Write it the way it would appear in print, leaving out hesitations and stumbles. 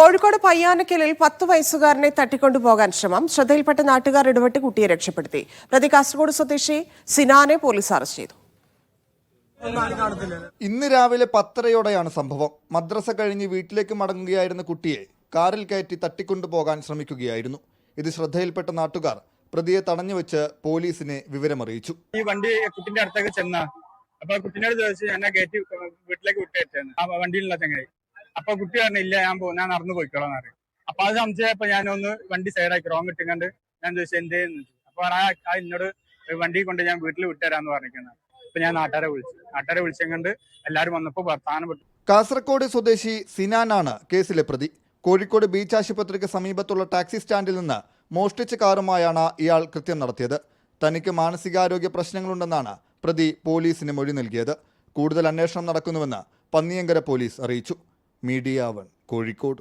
കോഴിക്കോട് പയ്യാനക്കലിൽ 10 വയസ്സുകാരനെ തട്ടിക്കൊണ്ടുപോകാൻ ശ്രമം. ശ്രദ്ധയിൽപ്പെട്ട നാട്ടുകാർ ഇടപെട്ട് കുട്ടിയെ രക്ഷപ്പെടുത്തി. പ്രതി കാസർഗോഡ് സ്വദേശി സിനാനെ പോലീസ് അറസ്റ്റ് ചെയ്തു. ഇന്ന് രാവിലെ 10:30യോടെയാണ് സംഭവം. മദ്രസ കഴിഞ്ഞ് വീട്ടിലേക്ക് മടങ്ങുകയായിരുന്ന കുട്ടിയെ കാറിൽ കയറ്റി തട്ടിക്കൊണ്ടുപോകാൻ ശ്രമിക്കുകയായിരുന്നു. ഇത് ശ്രദ്ധയിൽപ്പെട്ട നാട്ടുകാർ പ്രതിയെ തടഞ്ഞുവെച്ച് പോലീസിനെ വിവരമറിയിച്ചു. ഈ വണ്ടി കുട്ടിന്റെ അടുത്തേക്ക് ചെന്ന അപ്പൊ കുട്ടിനോട് ചോദിച്ചു എന്നെ കയറ്റി വീട്ടിലേക്ക് വിട്ടേറ്റാണ് ആ വണ്ടിയിലുള്ള ചങ്ങായി. അപ്പൊ കുട്ടി പറഞ്ഞില്ല, ഞാൻ നടന്നു പോയിക്കോളാം പറയും. അപ്പൊ അത് സംശയപ്പോ ഞാനൊന്ന് വണ്ടി സൈഡാക്കി റോങ് ഇട്ടുകൊണ്ട് ഞാൻ ചോദിച്ചു എന്തേന്ന്. അപ്പൊ ആ എന്നോട് വണ്ടി കൊണ്ട് ഞാൻ വീട്ടിൽ വിട്ടുതരാന്ന് പറഞ്ഞിരിക്കുന്നത്. അപ്പൊ ഞാൻ നാട്ടുകാരെ വിളിച്ചെങ്കിൽ എല്ലാവരും വന്നപ്പോ പ്രധാനപ്പെട്ടു. കാസർഗോഡ് സ്വദേശി സിനാനാണ് കേസിലെ പ്രതി. കോഴിക്കോട് ബീച്ച് ആശുപത്രിക്ക് സമീപത്തുള്ള ടാക്സി സ്റ്റാൻഡിൽ നിന്ന് മോഷ്ടിച്ച കാറുമായാണ് ഇയാൾ കൃത്യം നടത്തിയത്. തനിക്ക് മാനസികാരോഗ്യ പ്രശ്നങ്ങളുണ്ടെന്നാണ് പ്രതി പോലീസിന് മൊഴി നൽകിയത്. കൂടുതൽ അന്വേഷണം നടക്കുന്നുവെന്ന് പന്നിയങ്കര പോലീസ് അറിയിച്ചു. മീഡിയ 1 കോഴിക്കോട്.